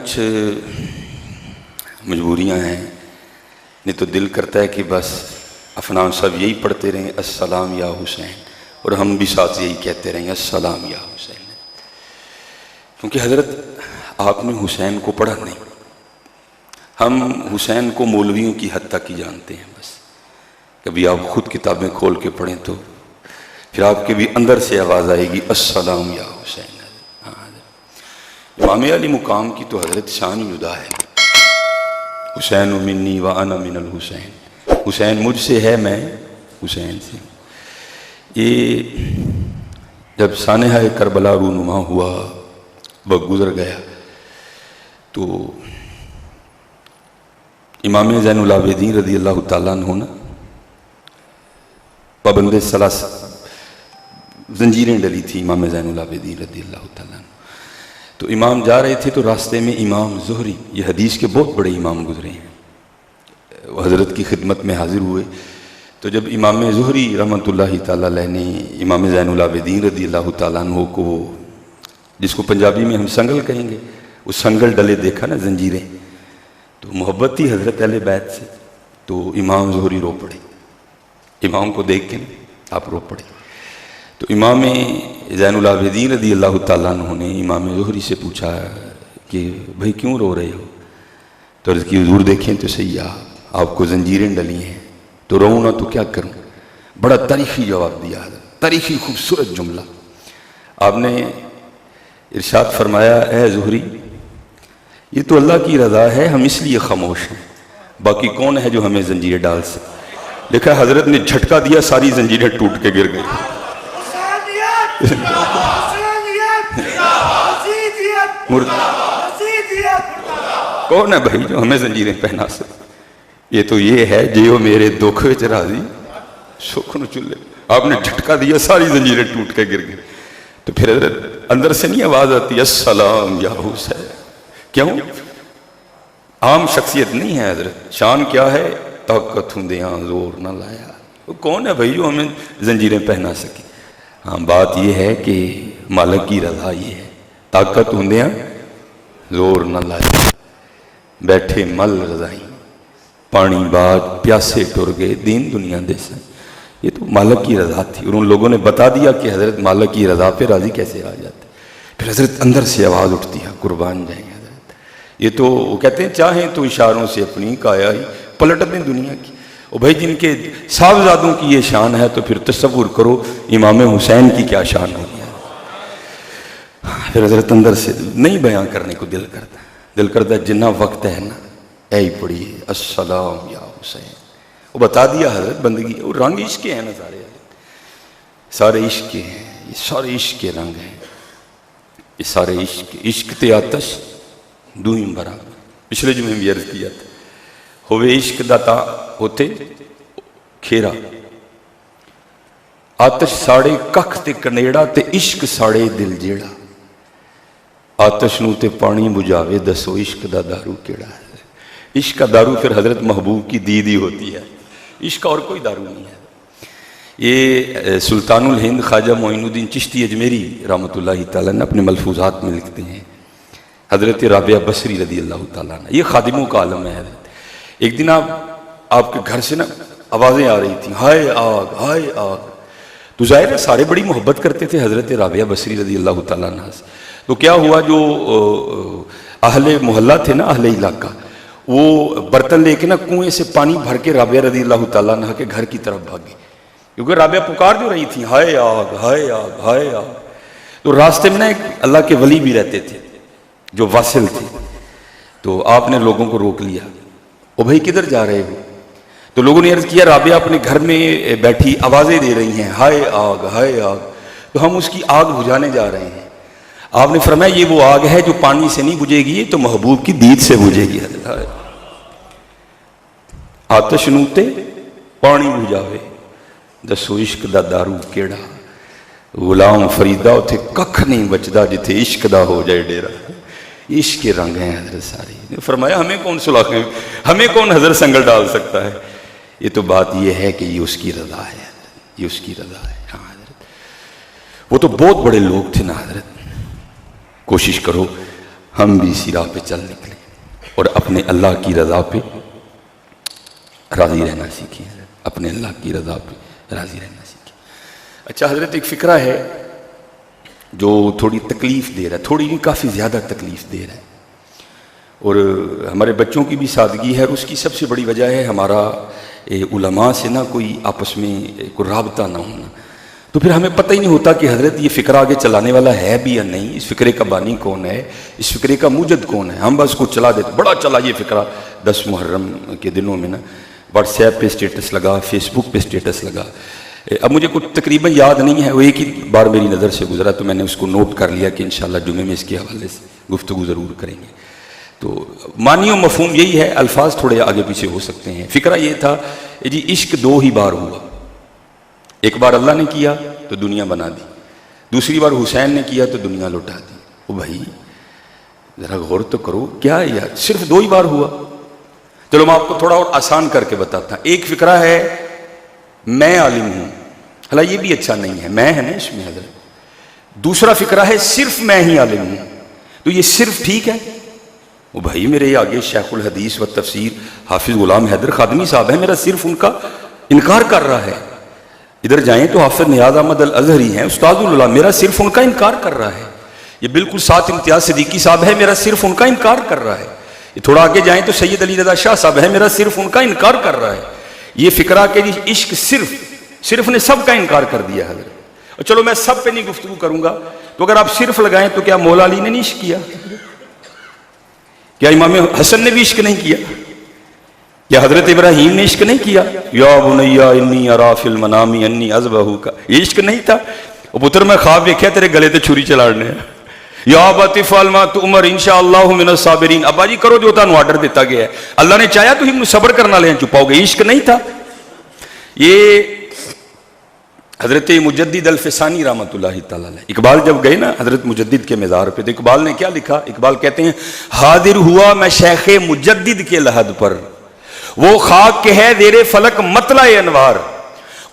کچھ مجبوریاں ہیں، نہیں تو دل کرتا ہے کہ بس عفنان صاحب یہی پڑھتے رہیں السلام یا حسین، اور ہم بھی ساتھ یہی کہتے رہیں السلام یا حسین، کیونکہ حضرت آپ نے حسین کو پڑھا نہیں، ہم حسین کو مولویوں کی حد تک ہی جانتے ہیں بس۔ کبھی آپ خود کتابیں کھول کے پڑھیں تو پھر آپ کے بھی اندر سے آواز آئے گی السلام یا حسین۔ امام علی مقام کی تو حضرت شان جدا ہے، حسین منی وانا من الحسین، حسین مجھ سے ہے میں حسین سے۔ یہ جب سانحہ کربلا رونما ہوا، وقت گزر گیا، تو امام زین العابدین رضی اللہ تعالیٰ عنہ نا پابند ثلاث زنجیریں ڈلی تھی امام زین العابدین رضی اللہ تعالیٰ عنہ، تو امام جا رہے تھے تو راستے میں امام زہری، یہ حدیث کے بہت بڑے امام گزرے ہیں، وہ حضرت کی خدمت میں حاضر ہوئے، تو جب امام زہری رحمۃ اللہ تعالیٰ علیہ نے امام زین العابدین رضی اللہ تعالیٰ عنہ کو، جس کو پنجابی میں ہم سنگل کہیں گے، وہ سنگل ڈلے دیکھا نا زنجیریں، تو محبت تھی حضرت اہل بیت سے، تو امام زہری رو پڑے، امام کو دیکھ کے آپ رو پڑے، تو امام زین العابدین رضی اللہ تعالیٰ عنہ نے امام زہری سے پوچھا کہ بھائی کیوں رو رہے ہو؟ تو عرض کی حضور دیکھیں تو صحیح، آپ کو زنجیریں ڈلی ہیں تو رو نہ تو کیا کروں؟ بڑا تاریخی جواب دیا، تاریخی خوبصورت جملہ آپ نے ارشاد فرمایا، اے زہری یہ تو اللہ کی رضا ہے، ہم اس لیے خاموش ہیں، باقی کون ہے جو ہمیں زنجیریں ڈال سکے؟ دیکھا حضرت نے جھٹکا دیا، ساری زنجیریں ٹوٹ کے گر گئی۔ کون ہے بھائی جو ہمیں زنجیریں پہنا سکے؟ یہ تو یہ ہے جو میرے دکھ وچ راضی سکھ نو چلے، آپ نے جھٹکا دیا، ساری زنجیریں ٹوٹ کے گر گئی۔ تو پھر حضرت اندر سے نہیں آواز آتی السلام یا حسین؟ کیوں؟ عام شخصیت نہیں ہے حضرت، شان کیا ہے؟ طاقت ہوندیاں زور نہ لایا۔ وہ کون ہے بھائی جو ہمیں زنجیریں پہنا سکے؟ ہاں بات یہ ہے کہ مالک کی رضا یہ ہے، طاقت ہوندیاں زور نہ لایا، بیٹھے مل رضائی، پانی بعد پیاسے ٹر گئے، دین دنیا دے سن۔ یہ تو مالک کی رضا تھی، اور ان لوگوں نے بتا دیا کہ حضرت مالک کی رضا پہ راضی کیسے آ جاتے۔ پھر حضرت اندر سے آواز اٹھتی ہے، قربان جائیں حضرت، یہ تو وہ کہتے ہیں چاہیں تو اشاروں سے اپنی کایا ہی پلٹ دیں دنیا کی۔ اور بھائی جن کے صاحبزادوں کی یہ شان ہے تو پھر تصور کرو امام حسین کی کیا شان ہوگی۔ پھر حضرت اندر سے نہیں بیان کرنے کو دل کرتا ہے جنہ وقت ہے نا اے ہی پڑھیے السلام یا حسین۔ وہ بتا دیا حضرت بندگی، وہ رنگ عشق کے ہیں نا، سارے عشق کے ہیں، یہ سارے عشق کے رنگ ہیں، یہ سارے عشق تے آتش دوئم برابر۔ پچھلے جمعے بھی عرض کیا تھا، ہوئے عشق داتا ہوتے کھیرا، آتش ساڑے ککھ تے کنیڑا تے عشق ساڑے دل جیڑا، آتش نو تے پانی بجھاوے دسو عشق دا دارو کیڑا ہے۔ عشق کا دارو پھر حضرت محبوب کی دید ہی ہوتی ہے، عشق اور کوئی دارو نہیں ہے۔ یہ سلطان الہند خواجہ معین الدین چشتی اجمیری رحمۃ اللہ تعالیٰ نے اپنے ملفوظات میں لکھتے ہیں، حضرت رابعہ بصری رضی اللہ تعالیٰ عنہ، یہ خادموں کا عالم ہے حضرت۔ ایک دن آپ کے گھر سے نا آوازیں آ رہی تھیں، ہائے آگ ہائے آگ، تو ظاہر ہے سارے بڑی محبت کرتے تھے حضرت رابعہ بصری رضی اللہ تعالیٰ عنہ سے۔ تو کیا ہوا، جو اہل محلہ تھے نا، اہل علاقہ، وہ برتن لے کے نا کنویں سے پانی بھر کے رابعہ رضی اللہ تعالیٰ عنہ کے گھر کی طرف بھاگے، کیونکہ رابعہ پکار جو رہی تھی ہائے آگ ہائے آگ ہائے آگ۔ تو راستے میں نا ایک اللہ کے ولی بھی رہتے تھے جو واصل تھے، تو آپ نے لوگوں کو روک لیا، او بھائی کدھر جا رہے ہو؟ تو لوگوں نے عرض کیا رابعہ اپنے گھر میں بیٹھی آوازیں دے رہی ہیں ہائے آگ ہائے آگ، تو ہم اس کی آگ بجھانے جا رہے ہیں۔ آپ نے فرمایا یہ وہ آگ ہے جو پانی سے نہیں بجھے گی، تو محبوب کی دید سے بجھے گی۔ آتش نوتے پانی بجھاوے دسو عشق دا دارو کیڑا، غلام فریدا اتھے ککھ نہیں بچدا جتھے عشق دا ہو جائے ڈیرا۔ عشق کے رنگ ہیں حضرت ساری۔ فرمایا ہمیں کون سلاخیں، ہمیں کون حضرت سنگل ڈال سکتا ہے؟ یہ تو بات یہ ہے کہ یہ اس کی رضا ہے، یہ اس کی رضا ہے۔ ہاں حضرت وہ تو بہت بڑے لوگ تھے نا حضرت، کوشش کرو ہم بھی اسی راہ پہ چل نکلیں اور اپنے اللہ کی رضا پہ راضی رہنا سیکھیں، اپنے اللہ کی رضا پہ راضی رہنا سیکھیں۔ اچھا حضرت، ایک فقرہ ہے جو تھوڑی تکلیف دے رہا ہے، تھوڑی نہیں کافی زیادہ تکلیف دے رہا ہے، اور ہمارے بچوں کی بھی سادگی ہے، اور اس کی سب سے بڑی وجہ ہے ہمارا علماء سے نہ کوئی آپس میں کوئی رابطہ نہ ہونا۔ تو پھر ہمیں پتہ ہی نہیں ہوتا کہ حضرت یہ فقرہ آگے چلانے والا ہے بھی یا نہیں، اس فقرے کا بانی کون ہے، اس فقرے کا موجد کون ہے۔ ہم بس کو چلا دیتے، بڑا چلا یہ فقرہ 10 محرم کے دنوں میں نا، واٹس ایپ پہ سٹیٹس لگا، فیس بک پہ سٹیٹس لگا۔ اب مجھے کچھ تقریباً یاد نہیں ہے، وہ ایک ہی بار میری نظر سے گزرا تو میں نے اس کو نوٹ کر لیا کہ انشاءاللہ جمعے میں اس کے حوالے سے گفتگو ضرور کریں گے۔ تو معنی و مفہوم یہی ہے، الفاظ تھوڑے آگے پیچھے ہو سکتے ہیں۔ فقرہ یہ تھا جی عشق 2 ہی بار ہوا، ایک بار اللہ نے کیا تو دنیا بنا دی، دوسری بار حسین نے کیا تو دنیا لوٹا دی۔ او بھائی ذرا غور تو کرو، کیا ہے یار، صرف 2 ہی بار ہوا۔ چلو میں آپ کو تھوڑا اور آسان کر کے بتاتا ہوں۔ ایک فقرہ ہے میں عالم ہوں، حالانکہ یہ بھی اچھا نہیں ہے، میں ہے نا اس میں حضرت۔ دوسرا فقرہ ہے صرف میں ہی عالم ہوں، تو یہ صرف ٹھیک ہے؟ وہ بھائی میرے آگے شیخ الحدیث و تفسیر حافظ غلام حیدر خادمی صاحب ہیں، میرا صرف ان کا انکار کر رہا ہے۔ ادھر جائیں تو حافظ نیاز احمد الازہری ہیں، استاد العلماء، میرا صرف ان کا انکار کر رہا ہے۔ یہ بالکل ساتھ امتیاز صدیقی صاحب ہے، میرا صرف ان کا انکار کر رہا ہے۔ یہ تھوڑا آگے جائیں تو سید علی رضا شاہ صاحب ہے، میرا صرف ان کا انکار کر رہا ہے۔ یہ فقرہ کہ عشق صرف نے سب کا انکار کر دیا حضرت۔ اور چلو میں سب پہ نہیں گفتگو کروں گا، تو اگر آپ صرف لگائیں تو کیا مولا علی نے نہیں عشق کیا؟ کیا امام حسن نے بھی عشق نہیں کیا؟ کیا حضرت ابراہیم نے عشق نہیں کیا؟ یا بنیا انی ارا فی المنام انی اذبحک، یہ عشق نہیں تھا؟ او پتر میں خواب دیکھا تیرے گلے تے چھری چلاڑنے ہیں۔ یا ابت افعل ما تؤمر انشاءاللہ من الصابرین، ابا جی کرو جو تانوں آرڈر دیتا گیا ہے، اللہ نے چاہیا تو ہم صبر کرنا لیں چھپاؤ گے، عشق نہیں تھا؟ یہ حضرت مجدد الفسانی رحمۃ اللہ تعالیٰ علیہ، اقبال جب گئے نا حضرت مجدد کے مزار پہ تو اقبال نے کیا لکھا؟ اقبال کہتے ہیں حاضر ہوا میں شیخ مجدد کے لحد پر، وہ خاک کے ہے زیر فلک مطلع انوار،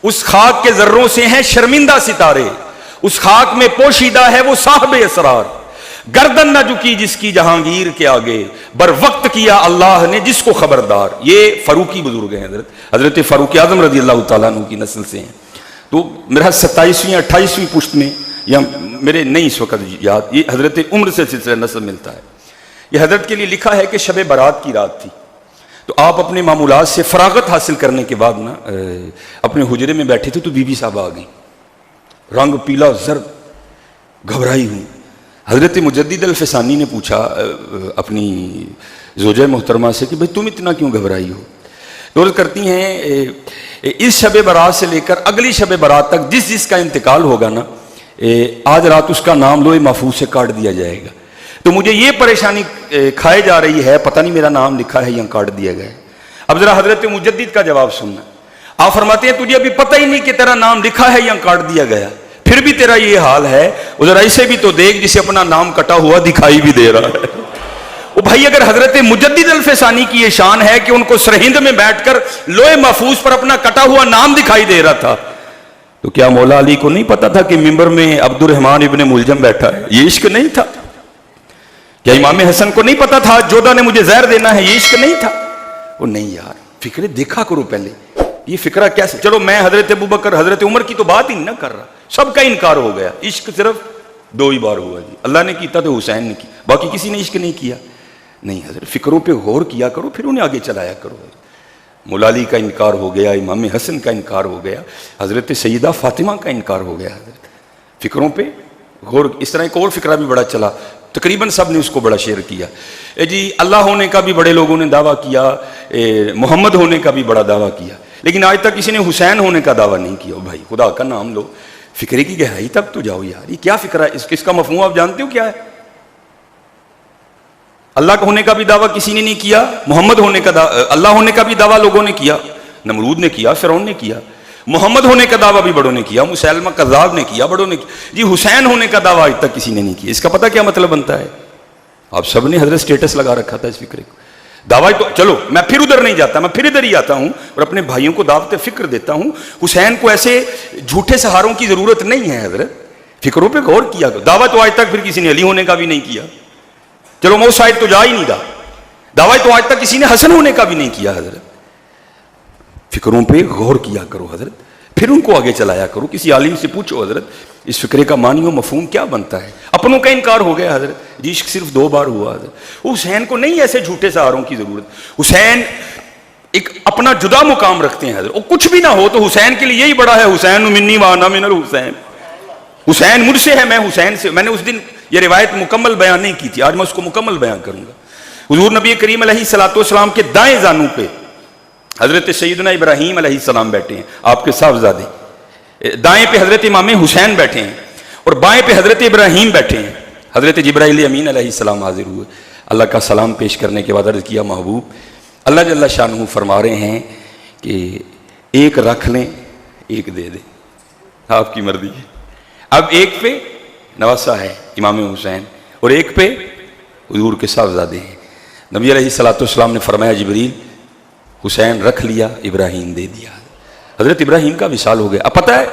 اس خاک کے ذروں سے ہیں شرمندہ ستارے، اس خاک میں پوشیدہ ہے وہ صاحب اسرار، گردن نہ جھکی جس کی جہانگیر کے آگے، بر وقت کیا اللہ نے جس کو خبردار۔ یہ فاروقی بزرگ ہیں، حضرت فاروق اعظم رضی اللہ تعالیٰ عنہ کی نسل سے ہیں۔ تو میرا 27ویں 28ویں پشت میں، یا میرے نہیں اس وقت یاد، یہ حضرت عمر سے سلسلہ نسب ملتا ہے۔ یہ حضرت کے لیے لکھا ہے کہ شب برات کی رات تھی، تو آپ اپنے معمولات سے فراغت حاصل کرنے کے بعد نا اپنے حجرے میں بیٹھے تھے تو بی بی صاحب آ گئیں، رنگ پیلا زرد، گھبرائی ہوں۔ حضرت مجدد الفسانی نے پوچھا اپنی زوجہ محترمہ سے کہ بھئی تم اتنا کیوں گھبرائی ہو؟ تو عرض کرتی ہیں اس شب برات سے لے کر اگلی شب برات تک جس کا انتقال ہوگا نا، آج رات اس کا نام لوح محفوظ سے کاٹ دیا جائے گا، تو مجھے یہ پریشانی کھائے جا رہی ہے، پتہ نہیں میرا نام لکھا ہے یا کاٹ دیا گیا ہے۔ اب ذرا حضرت مجدد کا جواب سننا، آپ فرماتے ہیں تجھے ابھی پتہ ہی نہیں کہ تیرا نام لکھا ہے یا کاٹ دیا گیا، پھر بھی تیرا یہ حال ہے، ذرا اسے بھی تو دیکھ جسے اپنا نام کٹا ہوا دکھائی بھی دے رہا ہے۔ وہ بھائی اگر حضرت مجدد الفسانی کی یہ شان ہے کہ ان کو سرہند میں بیٹھ کر لوح محفوظ پر اپنا کٹا ہوا نام دکھائی دے رہا تھا، تو کیا مولا علی کو نہیں پتا تھا کہ ممبر میں عبد الرحمن ابن ملجم بیٹھا ہے؟ یہ عشق نہیں تھا؟ کیا امام حسن کو نہیں پتا تھا جودہ نے مجھے زہر دینا ہے؟ یہ عشق نہیں تھا؟ وہ نہیں یار، فکرے دیکھا کرو پہلے، یہ فکرہ کیسے؟ چلو میں حضرت ابوبکر حضرت عمر کی تو بات ہی نہ کر رہا، سب کا انکار ہو گیا، عشق صرف 2 ہی بار ہوا جی، اللہ نے کیتا تو حسین نے کی، باقی کسی نے عشق نہیں کیا۔ نہیں حضرت، فکروں پہ غور کیا کرو، پھر انہیں آگے چلایا کرو۔ مولا علی کا انکار ہو گیا، امام حسن کا انکار ہو گیا، حضرت سیدہ فاطمہ کا انکار ہو گیا۔ حضرت فکروں پہ غور، اس طرح ایک اور فکرہ بھی بڑا چلا، تقریباً سب نے اس کو بڑا شیئر کیا، جی اللہ ہونے کا بھی بڑے لوگوں نے دعویٰ کیا، محمد ہونے کا بھی بڑا دعویٰ کیا، لیکن آج تک کسی نے حسین ہونے کا دعویٰ نہیں کیا۔ بھائی خدا کا نام لو، فکرے کی گہرائی تک تو جاؤ یار، یہ کیا فکرہ ہے؟ اس کا مفہوم آپ جانتے ہو کیا ہے؟ اللہ کا ہونے کا بھی دعویٰ کسی نے نہیں کیا، محمد ہونے کا اللہ ہونے کا بھی دعویٰ لوگوں نے کیا، نمرود نے کیا، فرعون نے کیا، محمد ہونے کا دعویٰ بھی بڑوں نے کیا، مسیلمہ کذاب نے کیا، بڑوں نے کیا، جی حسین ہونے کا دعویٰ آج تک کسی نے نہیں کیا۔ اس کا پتہ کیا مطلب بنتا ہے؟ آپ سب نے حضرت سٹیٹس لگا رکھا تھا اس فکرے کو، دعویٰ تو چلو میں پھر ادھر نہیں جاتا، میں پھر ادھر ہی آتا ہوں اور اپنے بھائیوں کو دعوت فکر دیتا ہوں۔ حسین کو ایسے جھوٹے سہاروں کی ضرورت نہیں ہے حضرت، فکروں پہ غور کیا کرو۔ دعویٰ تو آج تک پھر کسی نے علی ہونے کا بھی نہیں کیا، چلو میں اس سائڈ تو جا ہی نہیں رہا، دعویٰ تو آج تک کسی نے حسن ہونے کا بھی نہیں کیا حضرت۔ فکروں پہ غور کیا کرو حضرت، پھر ان کو آگے چلایا کرو، کسی عالم سے پوچھو حضرت اس فکرے کا معنی و مفہوم کیا بنتا ہے۔ اپنوں کا انکار ہو گیا حضرت، جی عشق صرف 2 بار ہوا حضرت۔ حسین کو نہیں ایسے جھوٹے سہاروں کی ضرورت، حسین ایک اپنا جدا مقام رکھتے ہیں حضرت، وہ کچھ بھی نہ ہو تو حسین کے لیے یہی بڑا ہے، حسین منی وانا من الحسین، حسین مجھ سے ہے میں حسین سے۔ میں نے اس دن یہ روایت مکمل بیان نہیں کی تھی، آج میں اس کو مکمل بیان کروں گا۔ حضور نبی کریم علیہ الصلوۃ والسلام کے دائیں زانوں پہ حضرت سیدنا ابراہیم علیہ السلام بیٹھے ہیں، آپ کے صاحبزادے، دائیں پہ حضرت امام حسین بیٹھے ہیں اور بائیں پہ حضرت ابراہیم بیٹھے ہیں۔ حضرت جبرائیل امین علیہ السلام حاضر ہوئے، اللہ کا سلام پیش کرنے کے بعد عرض کیا محبوب اللہ جل شانہ فرما رہے ہیں کہ ایک رکھ لیں ایک دے دیں، آپ کی مرضی ہے۔ اب ایک پہ نواسہ ہے امام حسین اور ایک پہ حضور کے صاحبزادے ہیں۔ نبی علیہ الصلوۃ والسلام نے فرمایا جبریل حسین رکھ لیا، ابراہیم دے دیا۔ حضرت ابراہیم کا وصال ہو گیا۔ اب پتہ ہے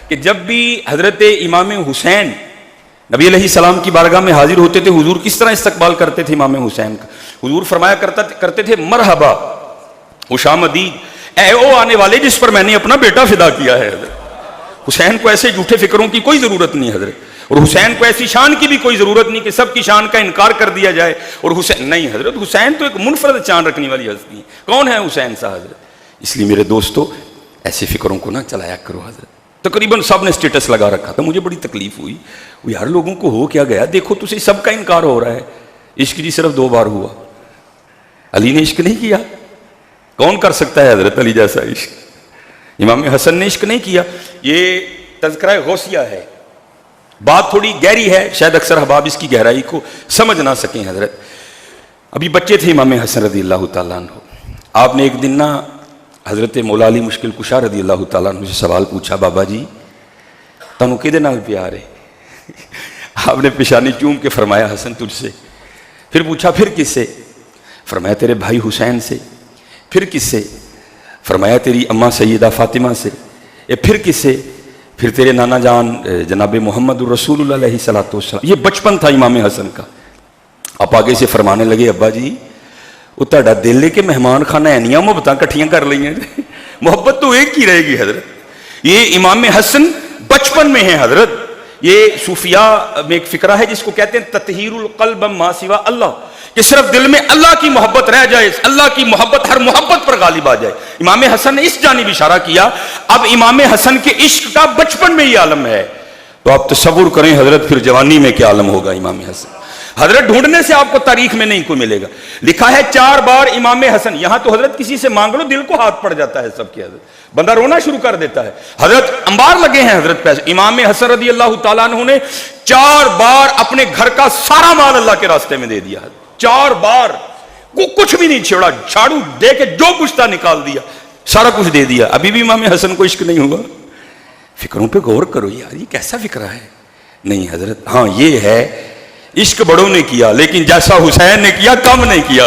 کہ جب بھی حضرت امام حسین نبی علیہ السلام کی بارگاہ میں حاضر ہوتے تھے، حضور کس طرح استقبال کرتے تھے امام حسین کا؟ حضور فرمایا کرتے تھے مرحبا خوش آمدید اے او آنے والے جس پر میں نے اپنا بیٹا فدا کیا ہے۔ حضرت حسین کو ایسے جھوٹے فکروں کی کوئی ضرورت نہیں حضرت، اور حسین کو ایسی شان کی بھی کوئی ضرورت نہیں کہ سب کی شان کا انکار کر دیا جائے۔ اور حسین نہیں حضرت، حسین تو ایک منفرد شان رکھنے والی ہستی ہے۔ کون ہے حسین صاحب حضرت؟ اس لیے میرے دوستو ایسے فکروں کو نہ چلایا کرو حضرت۔ تقریباً سب نے سٹیٹس لگا رکھا تھا، مجھے بڑی تکلیف ہوئی، وہ یار لوگوں کو ہو کیا گیا، دیکھو تجھے سب کا انکار ہو رہا ہے، عشق جی صرف 2 بار ہوا، علی نے عشق نہیں کیا، کون کر سکتا ہے حضرت علی جیسا عشق؟ امام حسن نے عشق نہیں کیا۔ یہ تذکرہ غوثیہ ہے، بات تھوڑی گہری ہے، شاید اکثر احباب اس کی گہرائی کو سمجھ نہ سکیں حضرت۔ ابھی بچے تھے امام حسن رضی اللہ تعالیٰ عنہ، آپ نے ایک دن نا حضرت مولا علی مشکل کشا رضی اللہ تعالیٰ عنہ سے سوال پوچھا، بابا جی تنو کدے نال پیار ہے؟ آپ نے پیشانی چوم کے فرمایا حسن تجھ سے۔ پھر پوچھا پھر کس سے؟ فرمایا تیرے بھائی حسین سے۔ پھر کس سے؟ فرمایا تیری اماں سیدہ فاطمہ سے۔ پھر کس سے؟ پھر تیرے نانا جان جناب محمد الرسول اللہ علیہ الصلوۃ والسلام۔ یہ بچپن تھا امام حسن کا۔ آپ آگے سے فرمانے لگے ابا جی وہ تہاڈا دل ہے کہ مہمان خانہ اینیاں محبتاں کٹھیاں کر لئیں، محبت تو ایک ہی رہے گی حضرت۔ یہ امام حسن بچپن میں ہے حضرت۔ یہ صوفیاء میں ایک فکرہ ہے جس کو کہتے ہیں تطہیر القلب ما سوا اللہ، کہ صرف دل میں اللہ کی محبت رہ جائے، اللہ کی محبت ہر محبت پر غالب آ جائے۔ امام حسن نے اس جانب اشارہ کیا۔ اب امام حسن کے عشق کا بچپن میں یہ عالم ہے، تو آپ تصور کریں حضرت پھر جوانی میں کیا عالم ہوگا امام حسن۔ حضرت ڈھونڈنے سے آپ کو تاریخ میں نہیں کوئی ملے گا، لکھا ہے 4 بار امام حسن، یہاں تو حضرت کسی سے مانگ لو دل کو ہاتھ پڑ جاتا ہے سب کی، حضرت بندہ رونا شروع کر دیتا ہے۔ حضرت انبار لگے ہیں حضرت پیسے۔ امام حسن رضی اللہ تعالیٰ عنہ نے 4 بار اپنے گھر کا سارا مال اللہ کے راستے میں دے دیا، 4 بار کچھ بھی نہیں چھوڑا، جھاڑو دے کے جو کچھ تھا نکال دیا، سارا کچھ دے دیا۔ ابھی بھی امام حسن کو عشق نہیں ہوا؟ فکروں پہ غور کرو یار، یہ کیسا فکرہ ہے؟ نہیں حضرت، ہاں یہ ہے عشق بڑوں نے کیا لیکن جیسا حسین نے کیا کم نہیں کیا،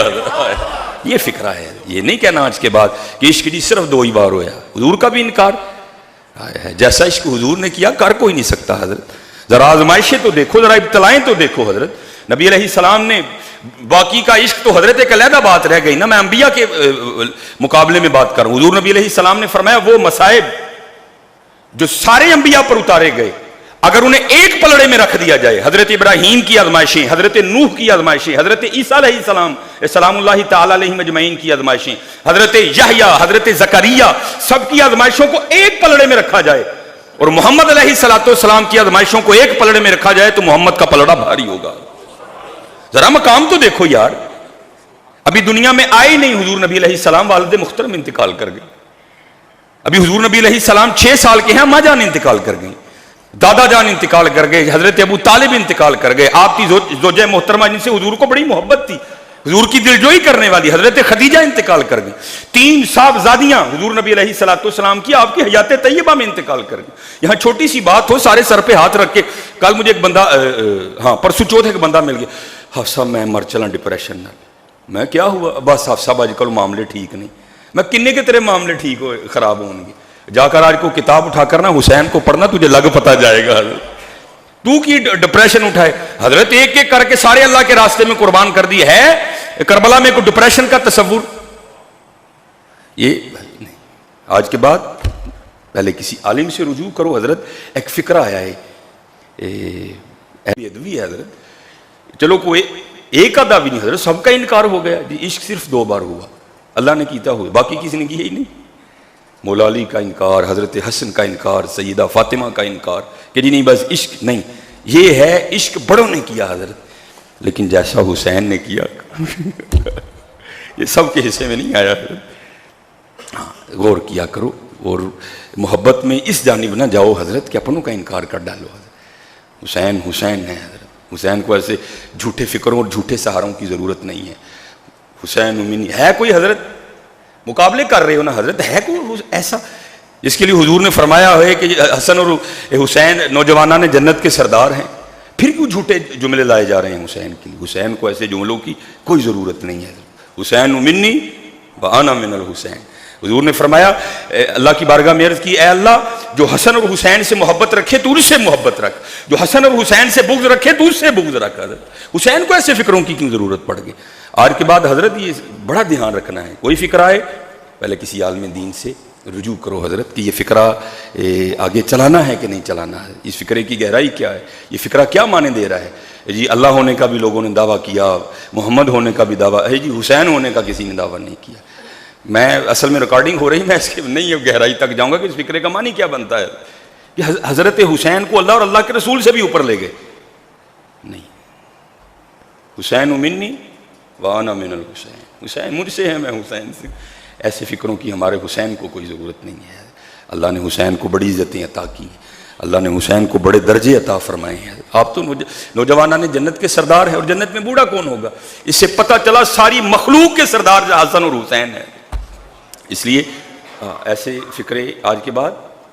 یہ فکرہ ہے۔ یہ نہیں کہنا آج کے بعد کہ عشق جی صرف 2 ہی بار ہویا، حضور کا بھی انکار ہے، جیسا عشق حضور نے کیا کر کوئی نہیں سکتا حضرت۔ ذرا آزمائشیں تو دیکھو، ذرا ابتلائیں تو دیکھو حضرت۔ نبی علیہ السلام نے باقی کا عشق تو حضرت ایک علیحدہ بات رہ گئی نا، میں انبیاء کے مقابلے میں بات کر رہا ہوں۔ حضور نبی علیہ السلام نے فرمایا وہ مصائب جو سارے انبیاء پر اتارے گئے اگر انہیں ایک پلڑے میں رکھ دیا جائے، حضرت ابراہیم کی آزمائشیں، حضرت نوح کی آزمائشیں، حضرت عیسیٰ علیہ السلام سلام اللہ تعالی علیہ مجمعین کی آزمائشیں، حضرت یحییٰ، حضرت زکریا، سب کی آزمائشوں کو ایک پلڑے میں رکھا جائے اور محمد علیہ الصلوۃ والسلام کی آزمائشوں کو ایک پلڑے میں رکھا جائے تو محمد کا پلڑا بھاری ہوگا۔ ذرا مقام تو دیکھو یار، ابھی دنیا میں آئے نہیں حضور نبی علیہ السلام، والد محترم انتقال کر گئے۔ ابھی حضور نبی علیہ السلام 6 سال کے ہیں، اماں جان انتقال کر گئیں، دادا جان انتقال کر گئے، حضرت ابو طالب انتقال کر گئے، آپ کی زوجہ محترمہ جن سے حضور کو بڑی محبت تھی، حضور کی دلجوئی کرنے والی حضرت خدیجہ انتقال کر گئیں، 3 صاحبزادیاں حضور نبی علیہ الصلوۃ والسلام کی آپ کی حیات طیبہ میں انتقال کر گئیں۔ یہاں چھوٹی سی بات ہو، سارے سر پہ ہاتھ رکھ کے، کل مجھے ایک بندہ پرسوں چوتھ ایک بندہ مل گیا، حافظ صاحب میں مر چلا ڈپریشن نال۔ میں کیا ہوا؟ بس حافظ صاحب آج کل معاملے ٹھیک نہیں۔ میں کنے کے تیرے معاملے ٹھیک ہو خراب ہوں گے؟ جا کر آج کو کتاب اٹھا کر نا حسین کو پڑھنا، تجھے لگ پتہ جائے گا۔ تو کی ڈپریشن اٹھائے. حضرت ایک ایک کر کے سارے اللہ کے راستے میں قربان کر دی ہے. کربلا میں کوئی ڈپریشن کا تصور یہ نہیں. آج کے بعد پہلے کسی عالم سے رجوع کرو. حضرت ایک فکرہ آیا ہے ادوی ہے حضرت, چلو کوئی ایک آدھا بھی نہیں حضرت, سب کا انکار ہو گیا جی. عشق صرف 2 بار ہوا, اللہ نے کیتا ہوا, باقی کسی نے کیا ہی نہیں. مولا علی کا انکار, حضرت حسن کا انکار, سیدہ فاطمہ کا انکار کہ جی نہیں بس عشق نہیں, یہ ہے عشق بڑوں نے کیا حضرت, لیکن جیسا حسین نے کیا یہ سب کے حصے میں نہیں آیا حضرت. ہاں غور کیا کرو, اور محبت میں اس جانب نہ جاؤ حضرت کہ اپنوں کا انکار کر ڈالو. حضرت حسین حسین ہے حضرت, حسین کو ایسے جھوٹے فکروں اور جھوٹے سہاروں کی ضرورت نہیں ہے. حسین امینی ہے کوئی حضرت, مقابلے کر رہے ہو نا حضرت, ہے کوئی ایسا جس کے لیے حضور نے فرمایا ہے کہ حسن اور حسین نوجوانان جنت کے سردار ہیں, پھر کیوں جھوٹے جملے لائے جا رہے ہیں حسین کے لیے؟ حسین کو ایسے جملوں کی کوئی ضرورت نہیں ہے. حسین منی وانا من الحسین. حضور نے فرمایا اللہ کی بارگاہ میں عرض کی, اے اللہ جو حسن اور حسین سے محبت رکھے تو اس سے محبت رکھ, جو حسن اور حسین سے بغض رکھے تو اس سے بغض رکھ. حضرت حسین کو ایسے فکروں کی کیوں ضرورت پڑ گئی؟ آج کے بعد حضرت یہ بڑا دھیان رکھنا ہے, کوئی فکر آئے پہلے کسی عالم دین سے رجوع کرو حضرت کہ یہ فکرہ آگے چلانا ہے کہ نہیں چلانا ہے, اس فکرے کی گہرائی کیا ہے, یہ فکرہ کیا معنی دے رہا ہے. جی اللہ ہونے کا بھی لوگوں نے دعویٰ کیا, محمد ہونے کا بھی دعویٰ ہے, جی حسین ہونے کا کسی نے دعویٰ نہیں کیا. میں اصل میں ریکارڈنگ ہو رہی, میں اس کے نہیں گہرائی تک جاؤں گا کہ اس فکرے کا معنی کیا بنتا ہے کہ حضرت حسین کو اللہ اور اللہ کے رسول سے بھی اوپر لے گئے. نہیں, حسین منی وانا من الحسین, حسین مجھ سے ہے میں حسین سے. ایسے فکروں کی ہمارے حسین کو کوئی ضرورت نہیں ہے. اللہ نے حسین کو بڑی عزتیں عطا کی ہیں, اللہ نے حسین کو بڑے درجے عطا فرمائے ہیں. آپ تو نوجوانان جنت کے سردار ہیں, اور جنت میں بوڑھا کون ہوگا؟ اس سے پتہ چلا ساری مخلوق کے سردار حسن اور حسین ہیں. اس لیے ایسے فکرے آج کے بعد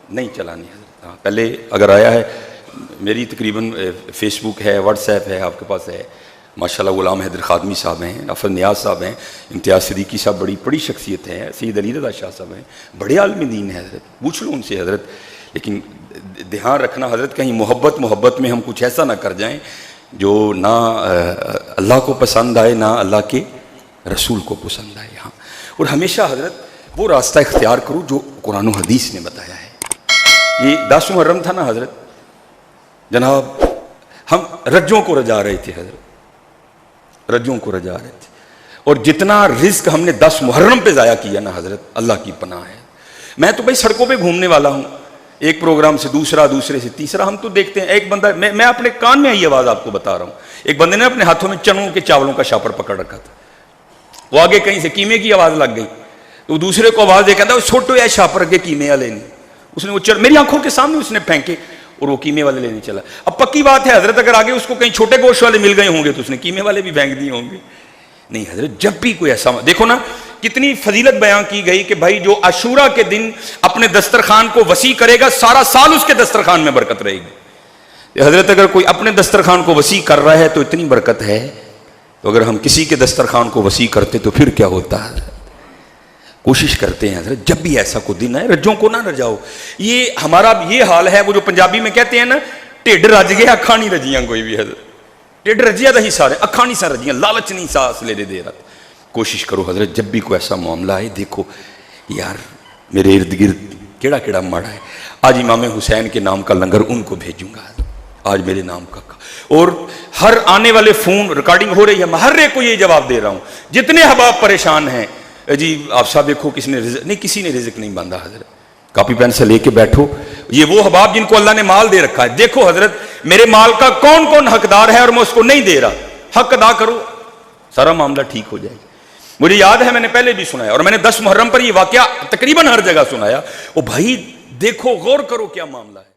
نہیں چلانے ہیں. پہلے اگر آیا ہے, میری تقریباً فیس بک ہے, واٹس ایپ ہے, آپ کے پاس ہے ماشاءاللہ. غلام حیدر خادمی صاحب ہیں, افضل نیاز صاحب ہیں, امتیاز صدیقی صاحب بڑی بڑی شخصیت ہیں, سید علی رضا شاہ صاحب ہیں, بڑے عالم دین ہیں حضرت, پوچھ لو ان سے حضرت. لیکن دھیان رکھنا حضرت کہیں محبت میں ہم کچھ ایسا نہ کر جائیں جو نہ اللہ کو پسند آئے نہ اللہ کے رسول کو پسند آئے. ہاں, اور ہمیشہ حضرت وہ راستہ اختیار کرو جو قرآن و حدیث نے بتایا ہے. یہ 10 محرم تھا نا حضرت, جناب ہم رجوں کو رجا رہے تھے حضرت, رجوں کو رجا رہے تھے, اور جتنا رزق ہم نے 10 محرم پہ ضائع کیا نا حضرت, اللہ کی پناہ ہے. میں تو بھائی سڑکوں پہ گھومنے والا ہوں, ایک پروگرام سے دوسرا, دوسرے سے تیسرا, ہم تو دیکھتے ہیں. ایک بندہ, میں اپنے کان میں آئی آواز آپ کو بتا رہا ہوں, ایک بندے نے اپنے ہاتھوں میں چنوں کے چاولوں کا شاپر پکڑ رکھا تھا, وہ آگے کہیں سے قیمے کی آواز لگ گئی, تو دوسرے کو آواز دے کہتا ہے چھوٹو یا شاپر کے قیمے والے نہیں. اس نے وہ میری آنکھوں کے سامنے اس نے پھینکے اور وہ قیمے والے لینے چلا. اب پکی بات ہے حضرت, اگر آگے اس کو کہیں چھوٹے گوشت والے مل گئے ہوں گے تو اس نے قیمے والے بھی پھینک دیے ہوں گے. نہیں حضرت, جب بھی کوئی ایسا, دیکھو نا کتنی فضیلت بیان کی گئی کہ بھائی جو عاشورہ کے دن اپنے دسترخوان کو وسیع کرے گا, سارا سال اس کے دسترخوان میں برکت رہے گی. حضرت اگر کوئی اپنے دسترخوان کو وسیع کر رہا ہے تو اتنی برکت ہے, تو اگر ہم کسی کے دسترخوان کو وسیع کرتے تو پھر کیا ہوتا ہے. کوشش کرتے ہیں حضرت جب بھی ایسا کوئی دن ہے رجوں کو نہ رجاؤ. یہ ہمارا یہ حال ہے, وہ جو پنجابی میں کہتے ہیں نا, ٹھڈ رج گیا اکھاں نہیں رجیاں. کوئی بھی حضرت ٹھڈ رجیا دا ہی سارے, اکھاں نہیں سا رجیاں, لالچ نہیں ساس لے دے رہا. کوشش کرو حضرت جب بھی کوئی ایسا معاملہ ہے, دیکھو یار میرے ارد گرد کیڑا کیڑا ماڑا ہے, آج امام حسین کے نام کا لنگر ان کو بھیجوں گا, آج میرے نام کا. اور ہر آنے والے فون ریکارڈنگ ہو رہی ہے, میں ہر ایک کو یہ جواب دے رہا ہوں, جتنے احباب پریشان ہیں, جی آپ صاحب دیکھو کس نے رزق نہیں, کسی نے رزق نہیں باندھا حضرت. کاپی پین سے لے کے بیٹھو, یہ وہ احباب جن کو اللہ نے مال دے رکھا ہے, دیکھو حضرت میرے مال کا کون کون حقدار ہے اور میں اس کو نہیں دے رہا, حق ادا کرو, سارا معاملہ ٹھیک ہو جائے گا. مجھے یاد ہے میں نے پہلے بھی سنایا, اور میں نے 10 محرم پر یہ واقعہ تقریباً ہر جگہ سنایا. او بھائی دیکھو غور کرو کیا معاملہ ہے.